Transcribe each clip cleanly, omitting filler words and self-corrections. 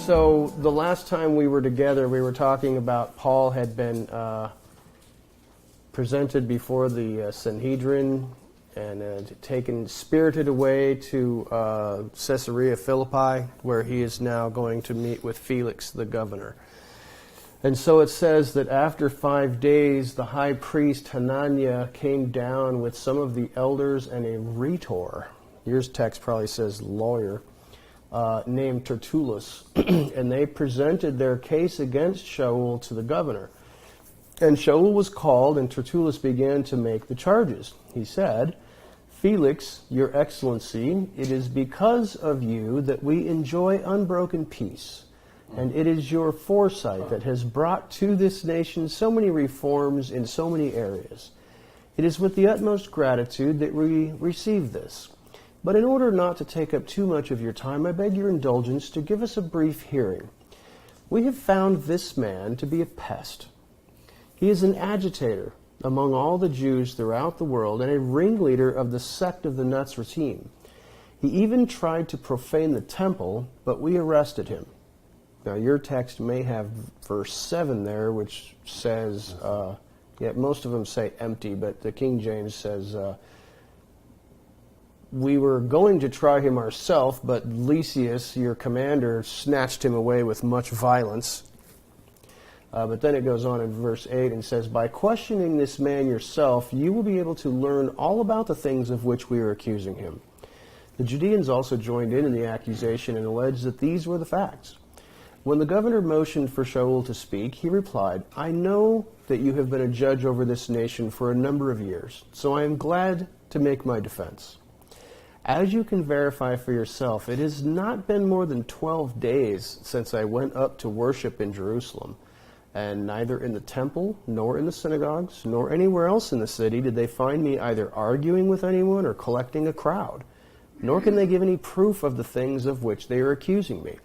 So the last time we were together, we were talking about Paul had been presented before the Sanhedrin and spirited away to Caesarea Philippi, where he is now going to meet with Felix, the governor. And so it says that after 5 days, the high priest Hananiah came down with some of the elders and a rhetor. Your text probably says lawyer. Named Tertullus, and they presented their case against Shaul to the governor. And Shaul was called, and Tertullus began to make the charges. He said, "Felix, your excellency, it is because of you that we enjoy unbroken peace, and it is your foresight that has brought to this nation so many reforms in so many areas. It is with the utmost gratitude that we receive this. But in order not to take up too much of your time, I beg your indulgence to give us a brief hearing. We have found this man to be a pest. He is an agitator among all the Jews throughout the world and a ringleader of the sect of the Nazarene. He even tried to profane the temple, but we arrested him." Now your text may have verse 7 there, which says, most of them say empty, but the King James says, "We were going to try him ourselves, but Lysias, your commander, snatched him away with much violence." But then it goes on in verse 8 and says, "By questioning this man yourself, you will be able to learn all about the things of which we are accusing him." The Judeans also joined in the accusation and alleged that these were the facts. When the governor motioned for Shaul to speak, he replied, "I know that you have been a judge over this nation for a number of years, so I am glad to make my defense. As you can verify for yourself, it has not been more than 12 days since I went up to worship in Jerusalem, and neither in the temple, nor in the synagogues, nor anywhere else in the city did they find me either arguing with anyone or collecting a crowd, nor can they give any proof of the things of which they are accusing me.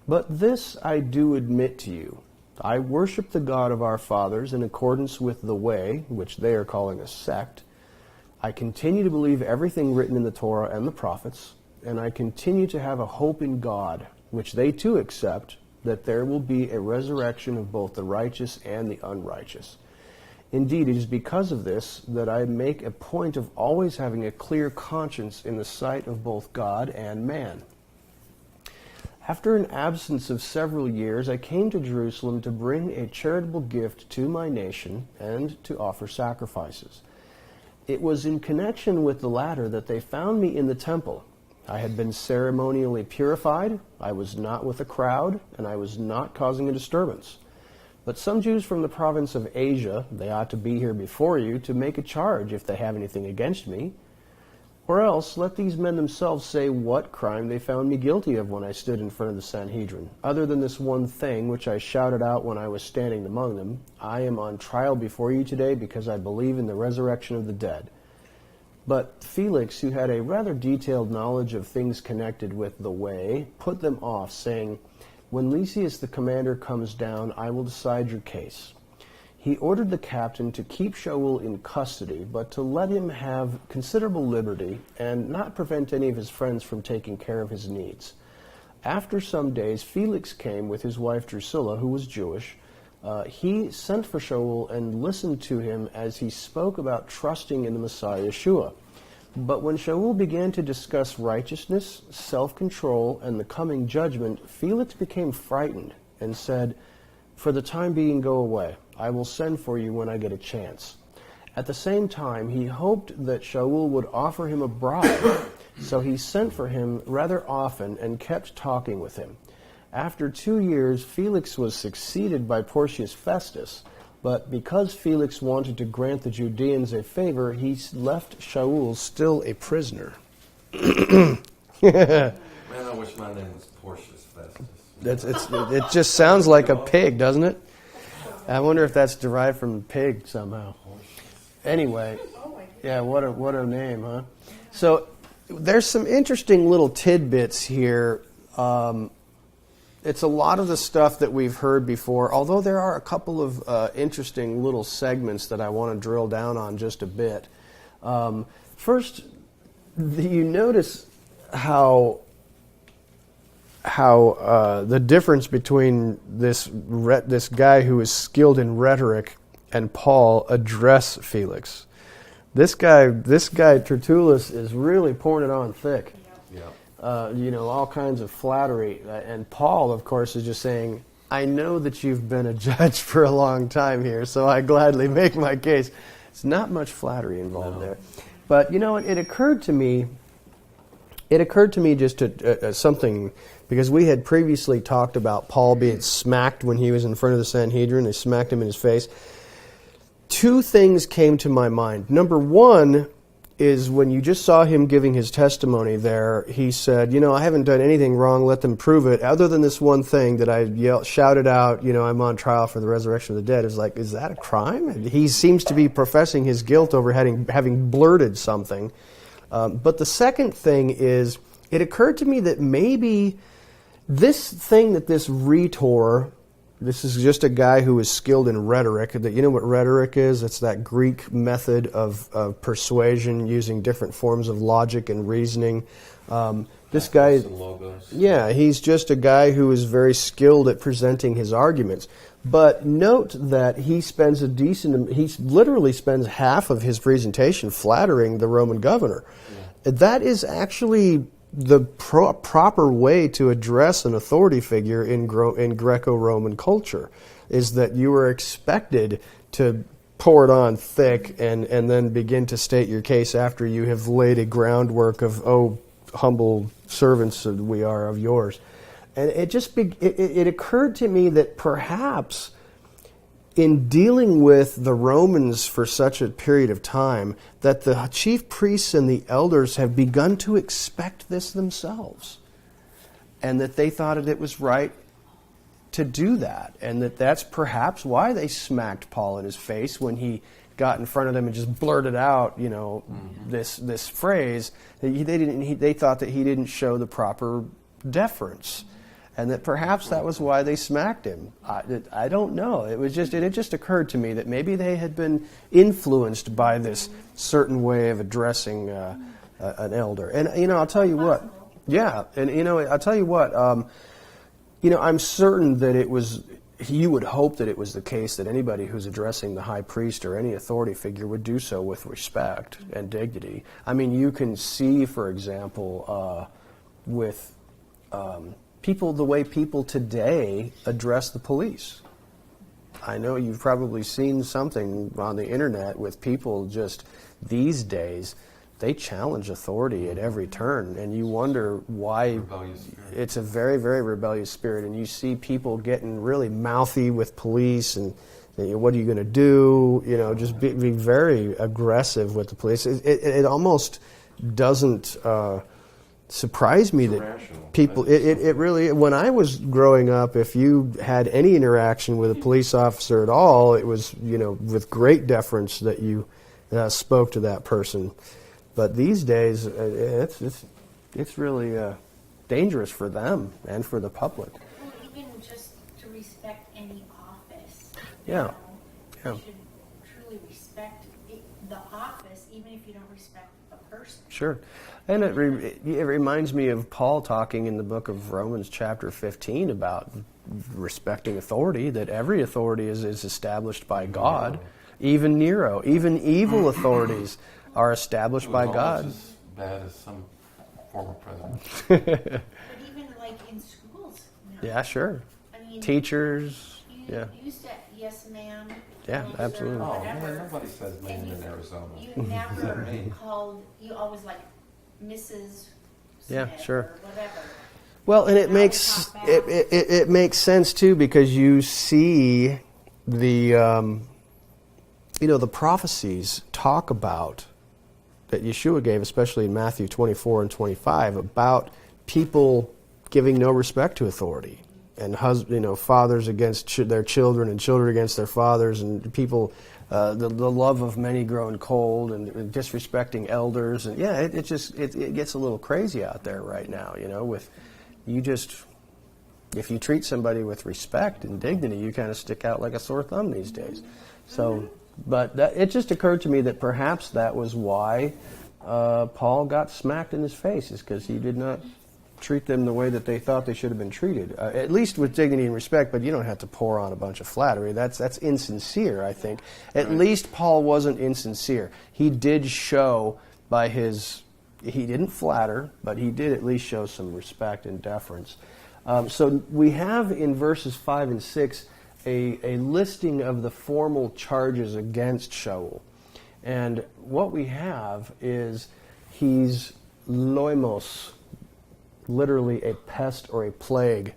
But this I do admit to you. I worship the God of our fathers in accordance with the way, which they are calling a sect. I continue to believe everything written in the Torah and the prophets, and I continue to have a hope in God, which they too accept, that there will be a resurrection of both the righteous and the unrighteous. Indeed, it is because of this that I make a point of always having a clear conscience in the sight of both God and man. After an absence of several years, I came to Jerusalem to bring a charitable gift to my nation and to offer sacrifices. It was in connection with the latter that they found me in the temple. I had been ceremonially purified, I was not with a crowd, and I was not causing a disturbance. But some Jews from the province of Asia, they ought to be here before you to make a charge if they have anything against me. Or else let these men themselves say what crime they found me guilty of when I stood in front of the Sanhedrin, other than this one thing which I shouted out when I was standing among them. I am on trial before you today because I believe in the resurrection of the dead." But Felix, who had a rather detailed knowledge of things connected with the way, put them off, saying, "When Lysias the commander comes down, I will decide your case." He ordered the captain to keep Shaul in custody, but to let him have considerable liberty and not prevent any of his friends from taking care of his needs. After some days, Felix came with his wife Drusilla, who was Jewish. He sent for Shaul and listened to him as he spoke about trusting in the Messiah Yeshua. But when Shaul began to discuss righteousness, self-control, and the coming judgment, Felix became frightened and said, "For the time being, go away. I will send for you when I get a chance." At the same time, he hoped that Shaul would offer him a bribe, so he sent for him rather often and kept talking with him. After 2 years, Felix was succeeded by Porcius Festus, but because Felix wanted to grant the Judeans a favor, he left Shaul still a prisoner. Man, I wish my name was Porcius Festus. It just sounds like a pig, doesn't it? I wonder if that's derived from pig somehow. Anyway, yeah, what a name, huh? So there's some interesting little tidbits here. It's a lot of the stuff that we've heard before, although there are a couple of interesting little segments that I want to drill down on just a bit. First, you notice how how the difference between this guy who is skilled in rhetoric and Paul address Felix. This guy Tertullus is really pouring it on thick. Yeah. All kinds of flattery. And Paul, of course, is just saying, I know that you've been a judge for a long time here, so I gladly make my case. It's not much flattery involved there. But, it occurred to me just something, because we had previously talked about Paul being smacked when he was in front of the Sanhedrin. They smacked him in his face. Two things came to my mind. Number one is when you just saw him giving his testimony there, he said, I haven't done anything wrong, let them prove it, other than this one thing that I shouted out, I'm on trial for the resurrection of the dead. It's like, is that a crime? And he seems to be professing his guilt over having blurted something. But the second thing is, it occurred to me that maybe this thing that this rhetor, this is just a guy who is skilled in rhetoric. That you know what rhetoric is? It's that Greek method of persuasion using different forms of logic and reasoning. This guy, yeah, he's just a guy who is very skilled at presenting his arguments. But note that he literally spends half of his presentation flattering the Roman governor. Yeah. That is actually the proper way to address an authority figure in Greco-Roman culture, is that you are expected to pour it on thick and then begin to state your case after you have laid a groundwork of, humble servants we are of yours. And it occurred to me that perhaps in dealing with the Romans for such a period of time, that the chief priests and the elders have begun to expect this themselves, and that they thought that it was right to do that, and that's perhaps why they smacked Paul in his face when he got in front of them and just blurted out, this phrase. They thought that he didn't show the proper deference. And that perhaps that was why they smacked him. I don't know. It just occurred to me that maybe they had been influenced by this certain way of addressing an elder. And I'll tell you what. Yeah, and I'll tell you what. I'm certain that it was. You would hope that it was the case that anybody who's addressing the high priest or any authority figure would do so with respect and dignity. I mean, you can see, for example, with the way people today address the police. I know you've probably seen something on the internet with people just these days, they challenge authority at every turn, and you wonder why. It's a very, very rebellious spirit, and you see people getting really mouthy with police, and what are you going to do? Just be very aggressive with the police. It almost doesn't surprised me that people, it really, when I was growing up, if you had any interaction with a police officer at all, it was, with great deference that you spoke to that person. But these days, it's really dangerous for them and for the public. Well, even just to respect any office. Yeah. You should truly respect the office, even if you don't respect the person. Sure. And it reminds me of Paul talking in the book of Romans chapter 15 about respecting authority, that every authority is established by God. Even Nero, even evil authorities are established by God. As bad as some former president. But even like in schools now. Yeah, sure. I mean, teachers. You used to, yes ma'am. Yeah, no, absolutely. Sir, Oh, whatever. man, nobody says man in Arizona. You never called, you always like Mrs. Yeah, Smith sure. or whatever. Well, and it makes sense too, because you see the the prophecies talk about that Yeshua gave, especially in Matthew 24 and 25, about people giving no respect to authority, and fathers against their children and children against their fathers, and people the love of many growing cold, and disrespecting elders, and it gets a little crazy out there right now. If you treat somebody with respect and dignity, you kind of stick out like a sore thumb these days. So, but it just occurred to me that perhaps that was why Paul got smacked in his face, is because he did not treat them the way that they thought they should have been treated, at least with dignity and respect, but you don't have to pour on a bunch of flattery. That's insincere, I think. At least Paul wasn't insincere. He did show by he didn't flatter, but he did at least show some respect and deference. So we have in verses 5 and 6 a listing of the formal charges against Shaul. And what we have is he's loimos, literally a pest or a plague,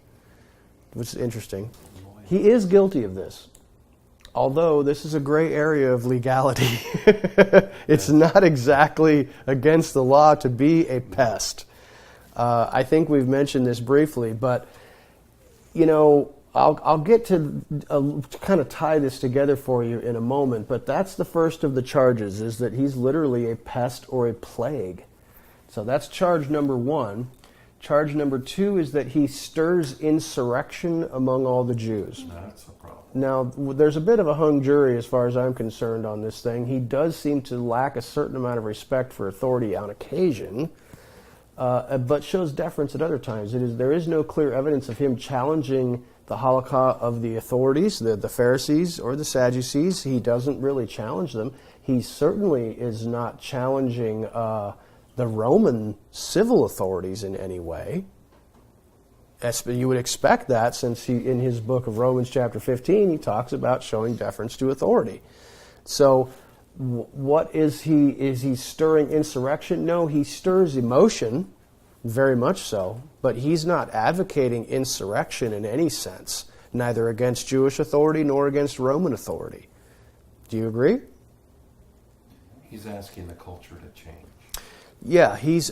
which is interesting. He is guilty of this, although this is a gray area of legality. It's not exactly against the law to be a pest. I think we've mentioned this briefly, but, I'll get to kind of tie this together for you in a moment, but that's the first of the charges, is that he's literally a pest or a plague. So that's charge number 1. Charge number 2 is that he stirs insurrection among all the Jews. That's a problem. Now, there's a bit of a hung jury as far as I'm concerned on this thing. He does seem to lack a certain amount of respect for authority on occasion, but shows deference at other times. There is no clear evidence of him challenging the halakha of the authorities, the Pharisees or the Sadducees. He doesn't really challenge them. He certainly is not challenging the Roman civil authorities in any way. You would expect that, since in his book of Romans chapter 15, he talks about showing deference to authority. So what is he? Is he stirring insurrection? No, he stirs emotion, very much so, but he's not advocating insurrection in any sense, neither against Jewish authority nor against Roman authority. Do you agree? He's asking the culture to change. Yeah, he's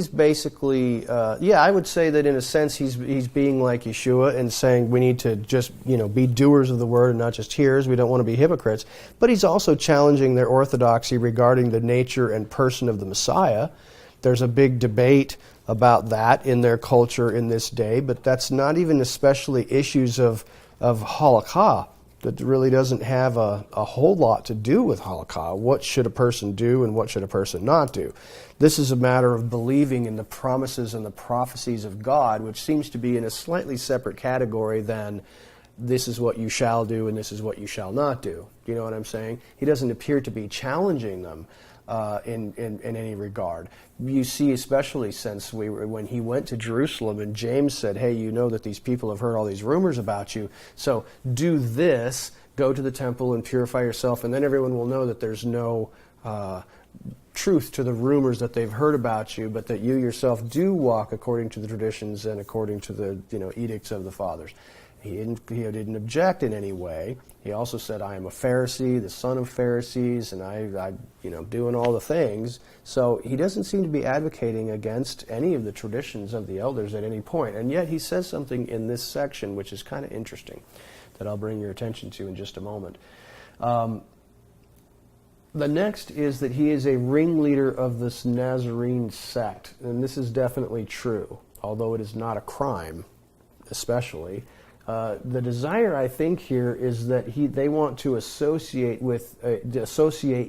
basically I would say that in a sense he's being like Yeshua and saying we need to just be doers of the word and not just hearers. We don't want to be hypocrites. But he's also challenging their orthodoxy regarding the nature and person of the Messiah. There's a big debate about that in their culture in this day, but that's not even especially issues of halakha. That really doesn't have a whole lot to do with halakha. What should a person do and what should a person not do? This is a matter of believing in the promises and the prophecies of God, which seems to be in a slightly separate category than this is what you shall do and this is what you shall not do. Do you know what I'm saying? He doesn't appear to be challenging them in any regard. You see, especially since when he went to Jerusalem and James said, hey, you know that these people have heard all these rumors about you, so do this, go to the temple and purify yourself, and then everyone will know that there's no truth to the rumors that they've heard about you, but that you yourself do walk according to the traditions and according to the edicts of the fathers. He didn't object in any way. He also said, I am a Pharisee, the son of Pharisees, and I doing all the things. So he doesn't seem to be advocating against any of the traditions of the elders at any point. And yet he says something in this section which is kind of interesting that I'll bring your attention to in just a moment. The next is that he is a ringleader of this Nazarene sect. And this is definitely true, although it is not a crime, especially. The desire, I think, here is that they want to associate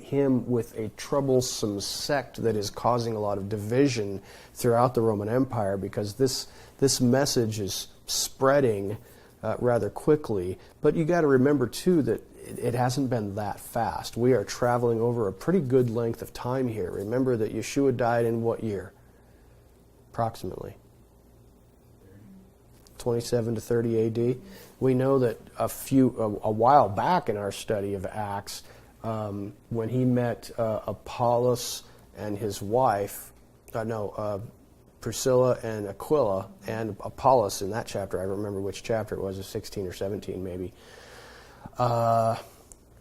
him with a troublesome sect that is causing a lot of division throughout the Roman Empire, because this message is spreading rather quickly. But you got to remember too that it hasn't been that fast. We are traveling over a pretty good length of time here. Remember that Yeshua died in what year? Approximately 27 to 30 AD. We know that a while back in our study of Acts, when he met Apollos and his wife, Priscilla and Aquila, and Apollos in that chapter, I don't remember which chapter it was, 16 or 17 maybe,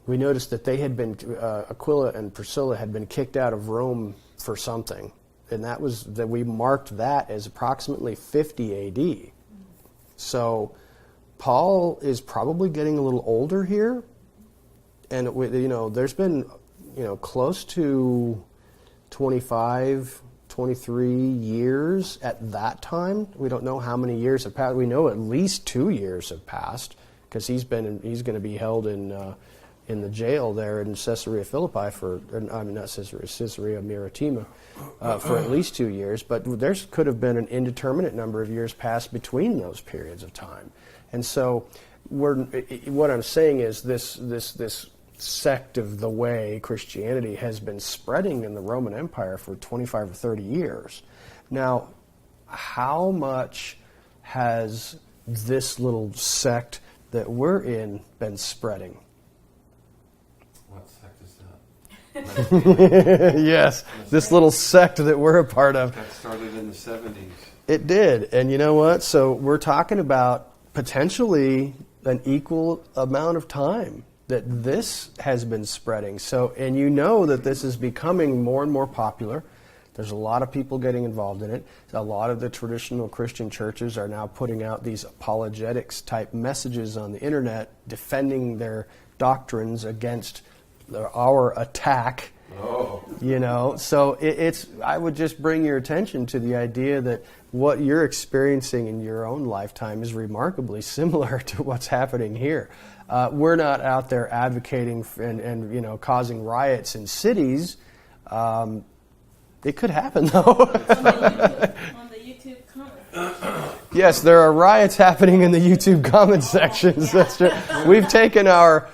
we noticed that they had been, Aquila and Priscilla had been kicked out of Rome for something, and that we marked that as approximately 50 AD. So Paul is probably getting a little older here, and there's been close to 25, 23 years at that time. We don't know how many years have passed. We know at least 2 years have passed, because he's going to be held in in the jail there in Caesarea Philippi not Caesarea Maritima, for at least 2 years. But there could have been an indeterminate number of years passed between those periods of time. And so what I'm saying is this sect of the way, Christianity, has been spreading in the Roman Empire for 25 or 30 years. Now, how much has this little sect that we're in been spreading? What sect is that? Yes, this little sect that we're a part of. That started in the 70s. It did. And you know what? So we're talking about potentially an equal amount of time that this has been spreading. So, and you know that this is becoming more and more popular. There's a lot of people getting involved in it. A lot of the traditional Christian churches are now putting out these apologetics type messages on the internet, defending their doctrines against our attack. Oh. You know, so I would just bring your attention to the idea that what you're experiencing in your own lifetime is remarkably similar to what's happening here. We're not out there advocating and causing riots in cities. It could happen, though. On the YouTube comments. Yes, there are riots happening in the YouTube comment sections. That's true. We've taken our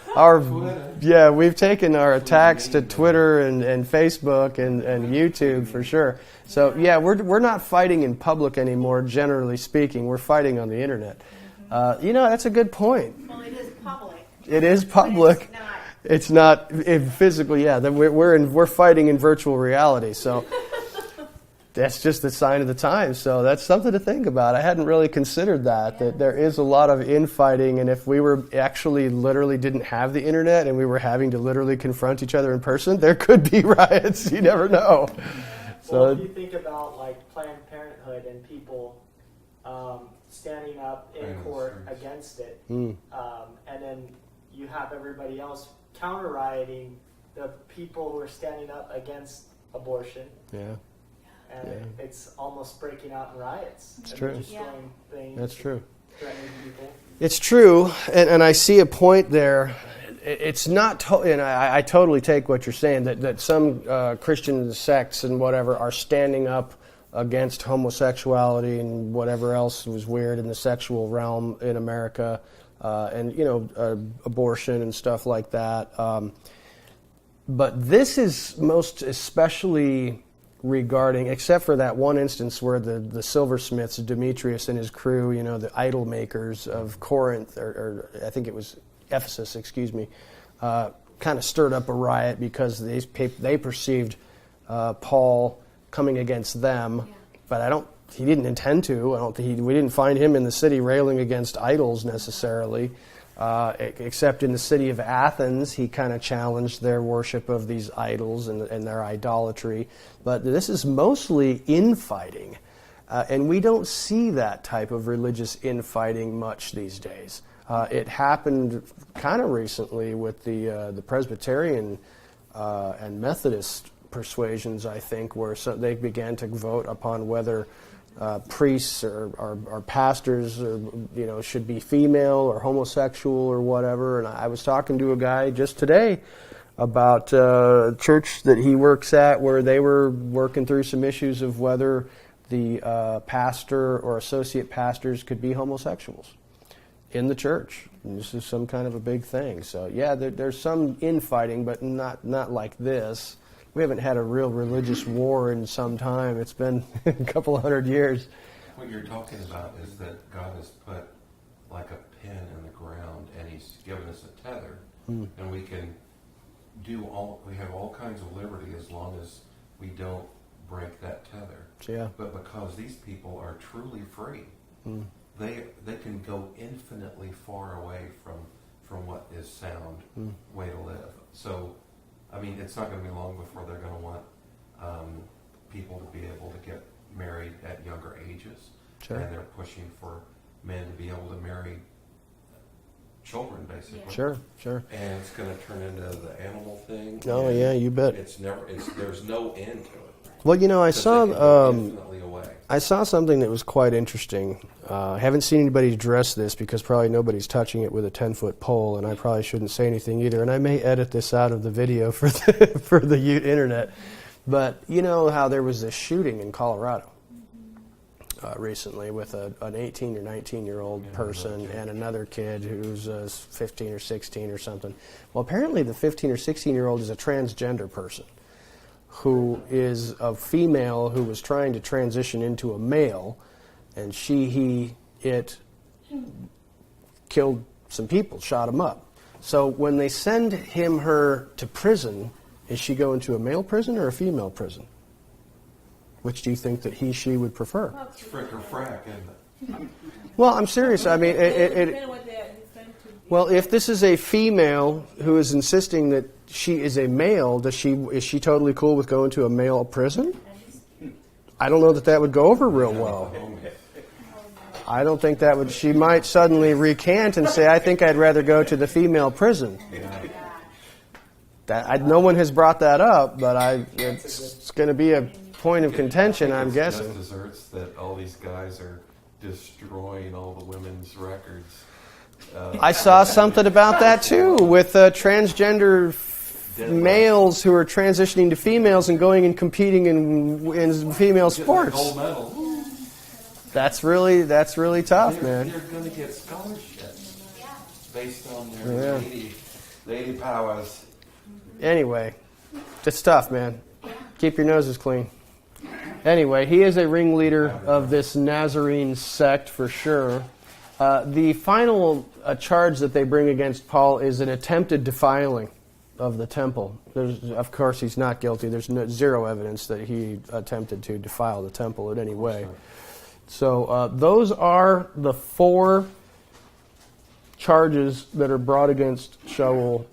attacks to Twitter and Facebook and YouTube for sure. So yeah, we're not fighting in public anymore. Generally speaking, we're fighting on the internet. That's a good point. Well, it is public. It is public. It's not physical. Yeah, we're fighting in virtual reality. So that's just the sign of the times. So that's something to think about. I hadn't really considered that there is a lot of infighting, and if we were actually literally didn't have the internet and we were having to literally confront each other in person, there could be riots. You never know. Well, if you think about like Planned Parenthood and people standing up in court against it, and then you have everybody else counter-rioting the people who are standing up against abortion. Yeah. And it's almost breaking out in riots. It's true. Destroying things. That's true. Threatening people. It's true, and I see a point there. It's not, and I totally take what you're saying, that some Christian sects and whatever are standing up against homosexuality and whatever else was weird in the sexual realm in America, and abortion and stuff like that. But this is most especially regarding, except for that one instance where the silversmiths, Demetrius and his crew, the idol makers of Corinth, or I think it was Ephesus, kind of stirred up a riot because they perceived Paul coming against them, but he didn't intend to. We didn't find him in the city railing against idols necessarily, except in the city of Athens, he kind of challenged their worship of these idols and their idolatry. But this is mostly infighting, and we don't see that type of religious infighting much these days. It happened kind of recently with the Presbyterian and Methodist persuasions, I think, where they began to vote upon whether priests or pastors should be female or homosexual or whatever. And I was talking to a guy just today about a church that he works at where they were working through some issues of whether the pastor or associate pastors could be homosexuals in the church. And this is some kind of a big thing. So yeah, there's some infighting, but not like this. We haven't had a real religious war in some time. It's been a couple of 100 years. What you're talking about is that God has put like a pin in the ground, and He's given us a tether, and we can we have all kinds of liberty as long as we don't break that tether. Yeah. But because these people are truly free, they can go infinitely far away from what is sound way to live. So, I mean, it's not going to be long before they're going to want people to be able to get married at younger ages. Sure. And they're pushing for men to be able to marry children, basically. Sure, sure. And it's going to turn into the animal thing. Oh, and yeah, you bet. There's no end to it. Well, you know, I 'Cause they can go saw infinitely away. I saw something that was quite interesting. I haven't seen anybody address this because probably nobody's touching it with a 10-foot pole, and I probably shouldn't say anything either. And I may edit this out of the video for the internet. But you know how there was this shooting in Colorado recently with an 18 or 19-year-old person and another kid who's 15 or 16 or something. Well, apparently the 15 or 16-year-old is a transgender person who is a female who was trying to transition into a male, and it killed some people, shot them up. So when they send her to prison, is she going to a male prison or a female prison? Which do you think that she would prefer? It's frick or frack, isn't it? Well, I'm serious. I mean, well, if this is a female who is insisting that she is a male, is she totally cool with going to a male prison? I don't know that would go over real well. I don't think that would. She might suddenly recant and say, "I think I'd rather go to the female prison." No one has brought that up, but it's going to be a point of contention, I'm guessing. Just asserts that all these guys are destroying all the women's records. I saw something about that too, with transgender males who are transitioning to females and going and competing in female sports. Gold medal. That's really tough, man. They're going to get scholarships based on their lady powers. Anyway, it's tough, man. Keep your noses clean. Anyway, he is a ringleader of this Nazarene sect for sure. The final charge that they bring against Paul is an attempted defiling of the temple. Of course, he's not guilty. There's zero evidence that he attempted to defile the temple in any way. So those are the 4 charges that are brought against Shaul.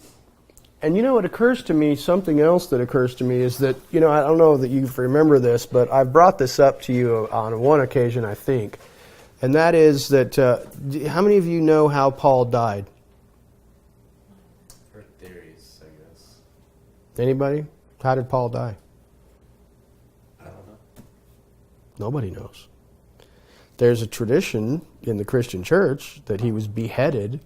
And you know, it occurs to me, something else that occurs to me is that, you know, I don't know that you remember this, but I've brought this up to you on one occasion, I think. And that is that, how many of you know how Paul died? For theories, I guess. Anybody? How did Paul die? I don't know. Nobody knows. There's a tradition in the Christian church that he was beheaded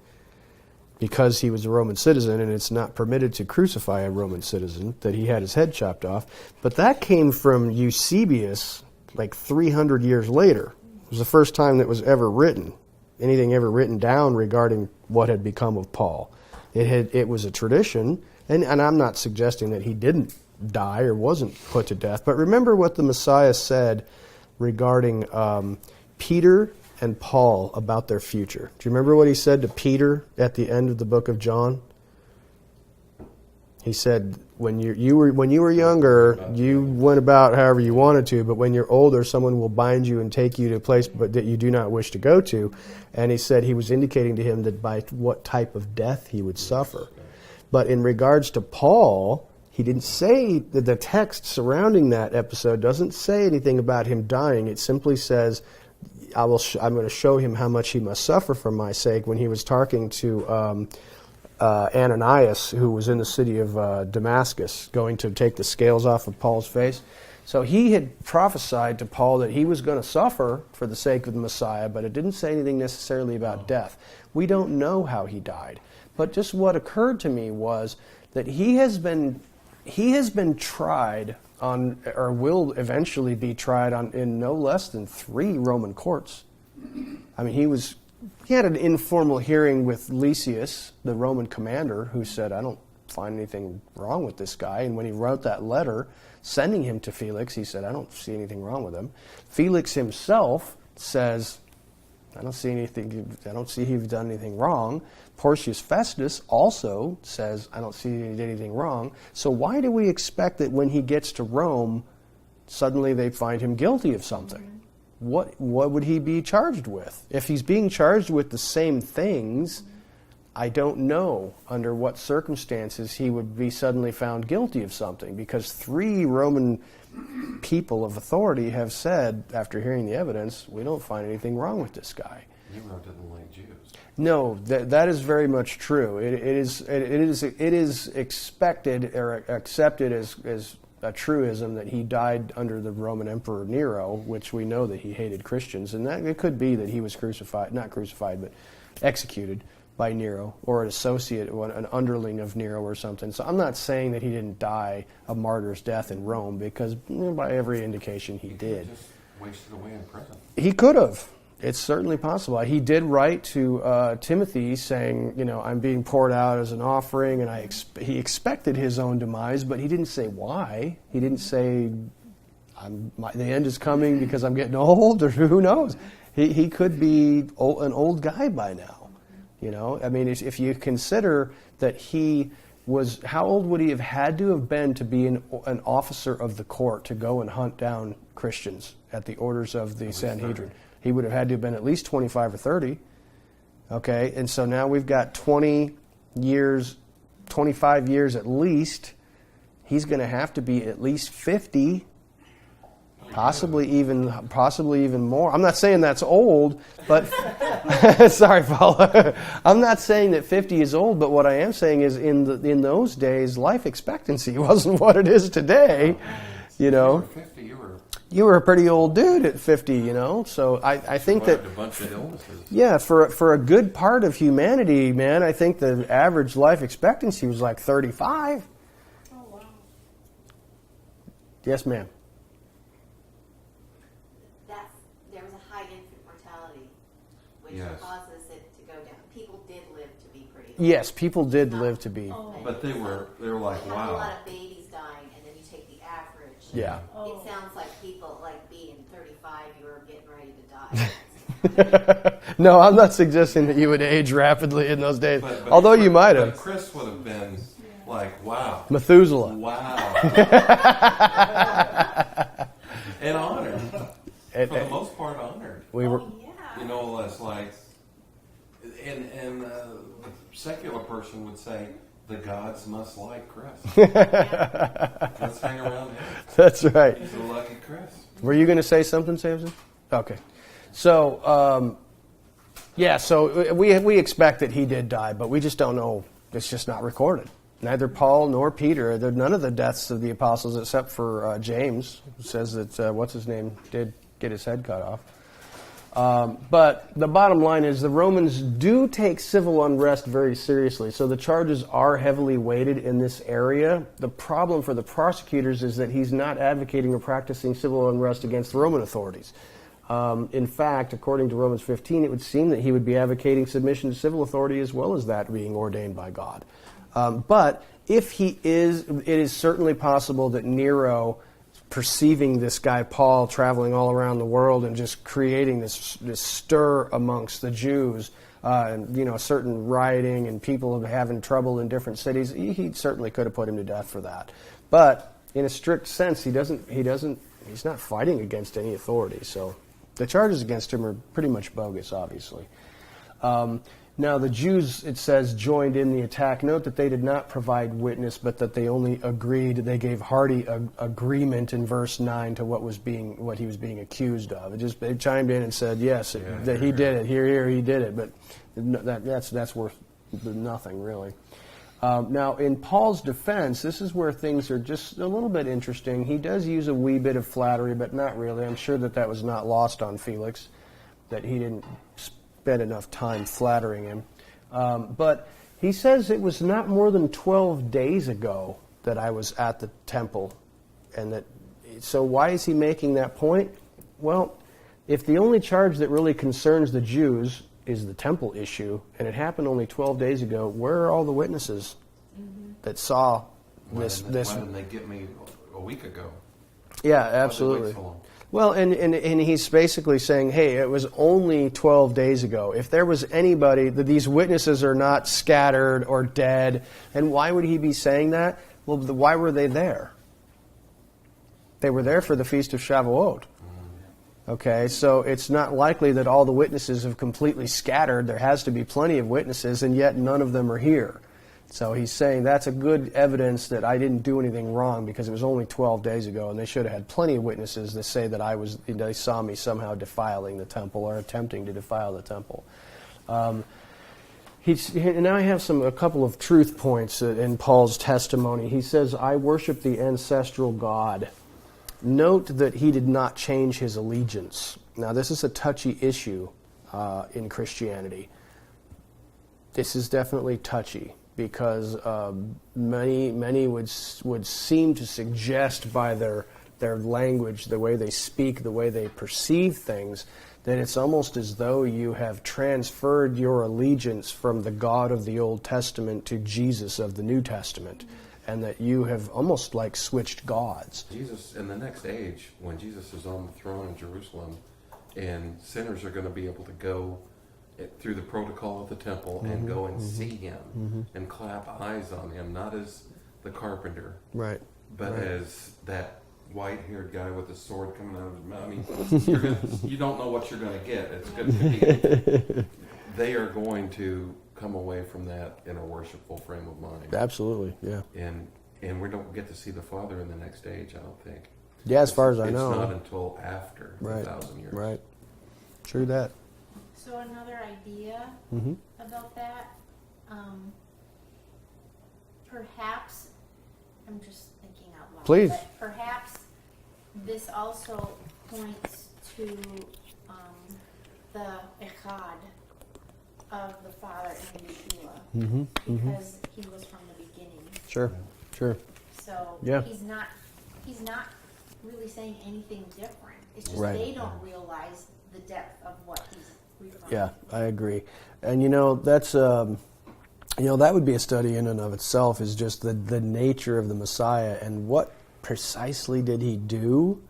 because he was a Roman citizen, and it's not permitted to crucify a Roman citizen, that he had his head chopped off. But that came from Eusebius like 300 years later. It was the first time that was ever written, anything ever written down regarding what had become of Paul. It was a tradition, and I'm not suggesting that he didn't die or wasn't put to death, but remember what the Messiah said regarding Peter and Paul about their future. Do you remember what he said to Peter at the end of the book of John? He said, when you were younger, you went about however you wanted to, but when you're older, someone will bind you and take you to a place that you do not wish to go to. And he said he was indicating to him that by what type of death he would suffer. But in regards to Paul, he didn't say that the text surrounding that episode doesn't say anything about him dying. It simply says, I'm going to show him how much he must suffer for my sake, when he was talking to Ananias, who was in the city of Damascus, going to take the scales off of Paul's face. So he had prophesied to Paul that he was going to suffer for the sake of the Messiah, but it didn't say anything necessarily about death. We don't know how he died. But just what occurred to me was that he has been tried on, or will eventually be tried on, in no less than 3 Roman courts. I mean, he had an informal hearing with Lysias, the Roman commander, who said, I don't find anything wrong with this guy. And when he wrote that letter sending him to Felix, he said, I don't see anything wrong with him. Felix himself says, I don't see he's done anything wrong. Porcius Festus also says, I don't see he did anything wrong. So why do we expect that when he gets to Rome, suddenly they find him guilty of something? What would he be charged with? If he's being charged with the same things, I don't know under what circumstances he would be suddenly found guilty of something, because 3 Roman people of authority have said, after hearing the evidence, we don't find anything wrong with this guy. Nero didn't like Jews. No, that is very much true. It is expected or accepted as a truism that he died under the Roman Emperor Nero, which we know that he hated Christians, and that it could be that he was not crucified, but executed by Nero, or an associate, an underling of Nero or something. So I'm not saying that he didn't die a martyr's death in Rome, because by every indication he did. Just wasted away in prison. He could have. It's certainly possible. He did write to Timothy saying, I'm being poured out as an offering, and he expected his own demise, but he didn't say why. He didn't say, the end is coming because I'm getting old, or who knows. He could be an old guy by now. I mean, if you consider that he was, how old would he have had to have been to be an officer of the court to go and hunt down Christians at the orders of the Sanhedrin? 30. He would have had to have been at least 25 or 30. Okay, and so now we've got 20 years, 25 years at least. He's going to have to be at least 50, possibly even more. I'm not saying that's old, but sorry, Paula. I'm not saying that 50 is old, but what I am saying is in those days, life expectancy wasn't what it is today. You were 50, you were a pretty old dude at 50, So I think that, a bunch of illnesses. Yeah, for a good part of humanity, man, I think the average life expectancy was like 35. Oh, wow. Yes, ma'am. There was a high infant mortality, which Yes. causes it to go down. People did live to be pretty old. Yes, people did live to be. Oh. But they were like, You have a lot wow. of babies dying, and then you take the average. Yeah. It sounds like people, like being 35, you were getting ready to die. No, I'm not suggesting that you would age rapidly in those days, But although you might but have. Chris would have been like, wow. Methuselah. Wow. And honored. For the most part, honored. We were. Yeah. It's like, and the secular person would say, the gods must like Chris. Let's hang around him. That's right. He's a lucky Chris. Were you going to say something, Samson? Okay. So, so we expect that he did die, but we just don't know. It's just not recorded. Neither Paul nor Peter, none of the deaths of the apostles, except for James, who says that, what's his name, did get his head cut off. But the bottom line is the Romans do take civil unrest very seriously, so the charges are heavily weighted in this area. The problem for the prosecutors is that he's not advocating or practicing civil unrest against the Roman authorities. In fact, according to Romans 15, it would seem that he would be advocating submission to civil authority as well as that being ordained by God. But if he is, it is certainly possible that Nero, perceiving this guy Paul traveling all around the world and just creating this stir amongst the Jews, and certain rioting and people having trouble in different cities, he certainly could have put him to death for that. But in a strict sense, he's not fighting against any authority. So the charges against him are pretty much bogus, obviously. Now, the Jews, it says, joined in the attack. Note that they did not provide witness, but that they only agreed. They gave hearty agreement in verse 9 to what he was being accused of. They chimed in and said, yes, that he did it. Here, he did it. But that's worth nothing, really. Now, in Paul's defense, this is where things are just a little bit interesting. He does use a wee bit of flattery, but not really. I'm sure that was not lost on Felix, that he didn't spend enough time flattering him. But he says it was not more than 12 days ago that I was at the temple. So why is he making that point? Well, if the only charge that really concerns the Jews is the temple issue, and it happened only 12 days ago, where are all the witnesses that saw this? Why didn't they get me a week ago? Yeah, Why'd they absolutely. wait so long? Well, and he's basically saying, hey, it was only 12 days ago. If there was anybody, these witnesses are not scattered or dead. And why would he be saying that? Well, why were they there? They were there for the Feast of Shavuot. Okay, so it's not likely that all the witnesses have completely scattered. There has to be plenty of witnesses, and yet none of them are here. So he's saying that's a good evidence that I didn't do anything wrong because it was only 12 days ago, and they should have had plenty of witnesses that say that they saw me somehow defiling the temple or attempting to defile the temple. Now I have a couple of truth points in Paul's testimony. He says, I worship the ancestral God. Note that he did not change his allegiance. Now this is a touchy issue in Christianity. This is definitely touchy because many would seem to suggest by their language, the way they speak, the way they perceive things, that it's almost as though you have transferred your allegiance from the God of the Old Testament to Jesus of the New Testament, and that you have almost like switched gods. Jesus, in the next age, when Jesus is on the throne in Jerusalem, and sinners are going to be able to go through the protocol of the temple and go and see him and clap eyes on him, not as the carpenter, Right. but Right. as that white-haired guy with a sword coming out of his mouth. I mean, you don't know what you're going to get. It's going to be. They are going to come away from that in a worshipful frame of mind. Absolutely, yeah. And we don't get to see the Father in the next age, I don't think. Yeah, as far as I know. It's not until after Right. 1,000 years. Right. True that. So another idea Mm-hmm. about that, perhaps, I'm just thinking out loud. Please. But perhaps this also points to the echad of the Father in Yeshua, because he was from the beginning. Sure. So Yeah. he's not really saying anything different. It's just Right. they don't realize the depth of what he's referring Yeah, to. I agree. And that's that would be a study in and of itself, is just the nature of the Messiah and what precisely did he do,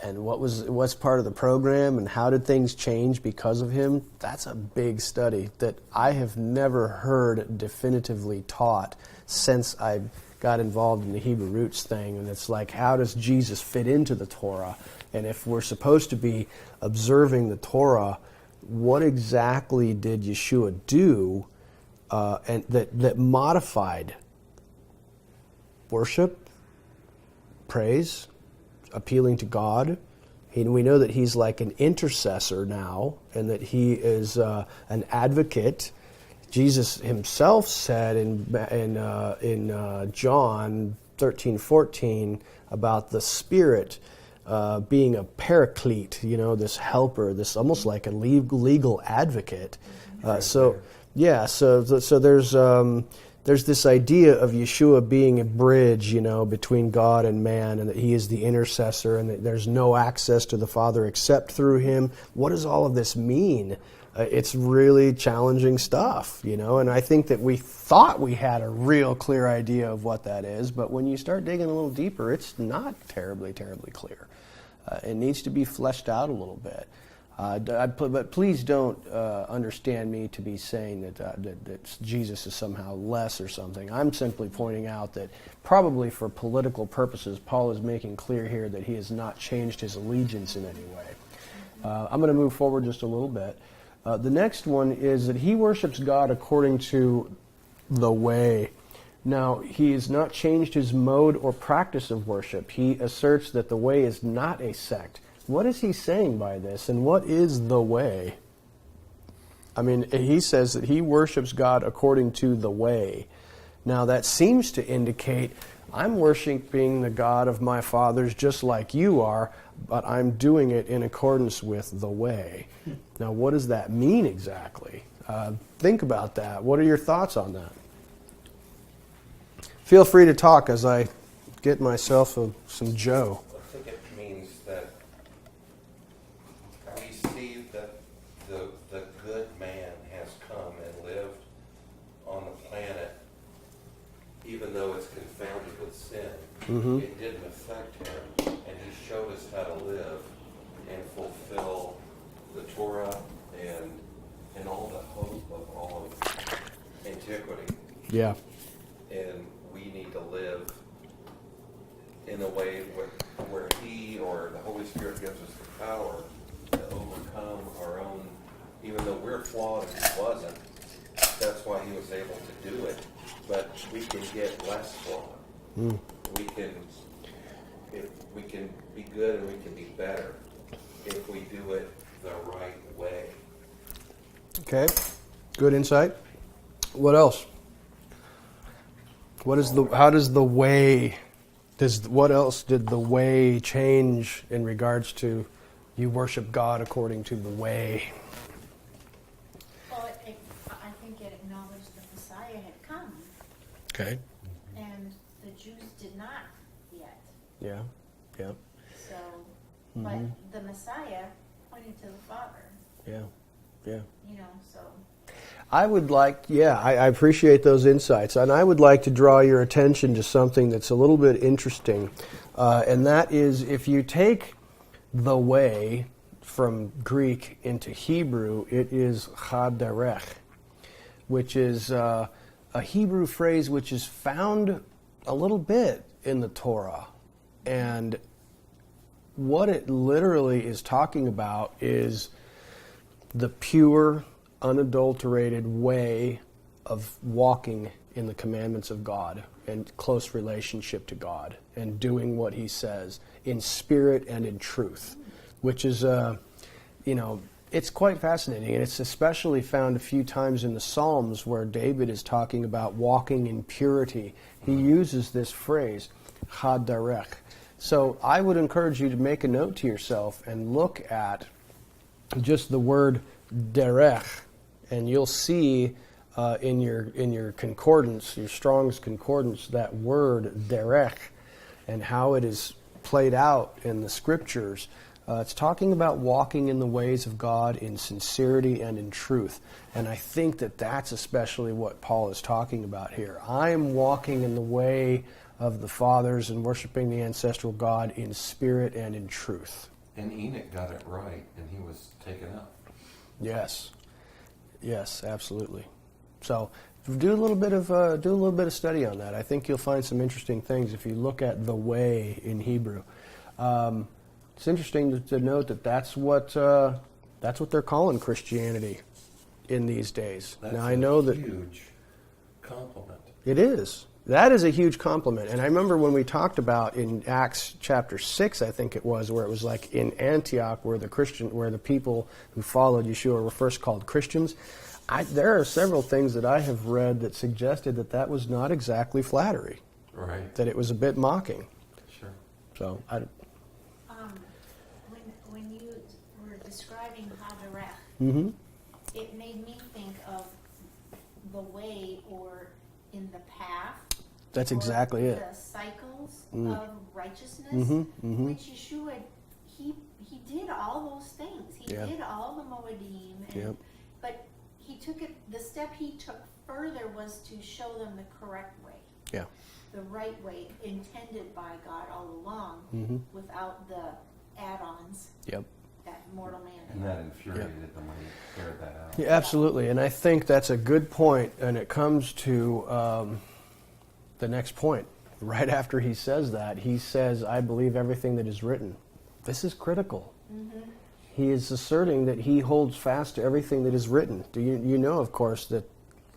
and what's part of the program, and how did things change because of him. That's a big study that I have never heard definitively taught since I got involved in the Hebrew roots thing. And it's like, how does Jesus fit into the Torah? And if we're supposed to be observing the Torah, what exactly did Yeshua do and that modified worship, praise, appealing to God? We know that he's like an intercessor now, and that he is an advocate. Jesus himself said in John 13:14 about the Spirit being a paraclete, this helper, this almost like a legal advocate. So there's this idea of Yeshua being a bridge, between God and man, and that he is the intercessor, and that there's no access to the Father except through him. What does all of this mean? It's really challenging stuff, and I think that we thought we had a real clear idea of what that is, but when you start digging a little deeper, it's not terribly, terribly clear. It needs to be fleshed out a little bit. But please don't understand me to be saying that Jesus is somehow less or something. I'm simply pointing out that probably for political purposes, Paul is making clear here that he has not changed his allegiance in any way. I'm going to move forward just a little bit. The next one is that he worships God according to the way. Now, he has not changed his mode or practice of worship. He asserts that the way is not a sect. What is he saying by this, and what is the way? I mean, he says that he worships God according to the way. Now, that seems to indicate, I'm worshiping the God of my fathers just like you are, but I'm doing it in accordance with the way. Now, what does that mean exactly? Think about that. What are your thoughts on that? Feel free to talk as I get myself some Joe. I think it means that we see that the good man has come and lived on the planet, even though it's confounded with sin. It didn't affect him, and he showed us how to live and fulfill the Torah and all the hope of all of antiquity. Yeah. And we need to live in a way where he or the Holy Spirit gives us the power to overcome our own, even though we're flawed and he wasn't. That's why he was able to do it. But we can get less flawed. We can be good and we can be better if we do it the right way. Okay. Good insight. What else? How does the way, what else did the way change in regards to you worship God according to the way? Well, I think it acknowledged the Messiah had come, Okay. and the Jews did not yet. Yeah. Yeah. So, but the Messiah pointed to the Father. Yeah. Yeah. You know, so. I would like, I appreciate those insights, and I would like to draw your attention to something that's a little bit interesting, and that is if you take the way from Greek into Hebrew, it is chaderech, which is a Hebrew phrase which is found a little bit in the Torah, and what it literally is talking about is the pure, unadulterated way of walking in the commandments of God and close relationship to God and doing what He says in spirit and in truth, which is, it's quite fascinating, and it's especially found a few times in the Psalms where David is talking about walking in purity. He uses this phrase, chaderech. So I would encourage you to make a note to yourself and look at just the word derech, and you'll see in your concordance, your Strong's concordance, that word derech and how it is played out in the Scriptures. It's talking about walking in the ways of God in sincerity and in truth. And I think that that's especially what Paul is talking about here. I am walking in the way of the fathers and worshiping the ancestral God in spirit and in truth. And Enoch got it right, and he was taken up. Yes, absolutely. So do a little bit of study on that. I think you'll find some interesting things if you look at the way in Hebrew. It's interesting to note that that's what they're calling Christianity in these days. That's now I know that huge compliment. it is. That is a huge compliment. And I remember when we talked about in Acts chapter 6, I think it was, where it was like in Antioch where the people who followed Yeshua were first called Christians. There are several things that I have read that suggested that was not exactly flattery. Right. That it was a bit mocking. Sure. So When you were describing Haderech, it made me think of the way or in the path. That's exactly it. The cycles of righteousness, which Yeshua, he did all those things. He did all the Moedim, but he took it. The step he took further was to show them the correct way. Yeah. The right way intended by God all along, without the add-ons. Yep. That mortal man. And that infuriated them when he carried that out. Yeah, absolutely. And I think that's a good point, and it comes to the next point. Right after he says that, he says, I believe everything that is written. This is critical. He is asserting that he holds fast to everything that is written. You know, of course, that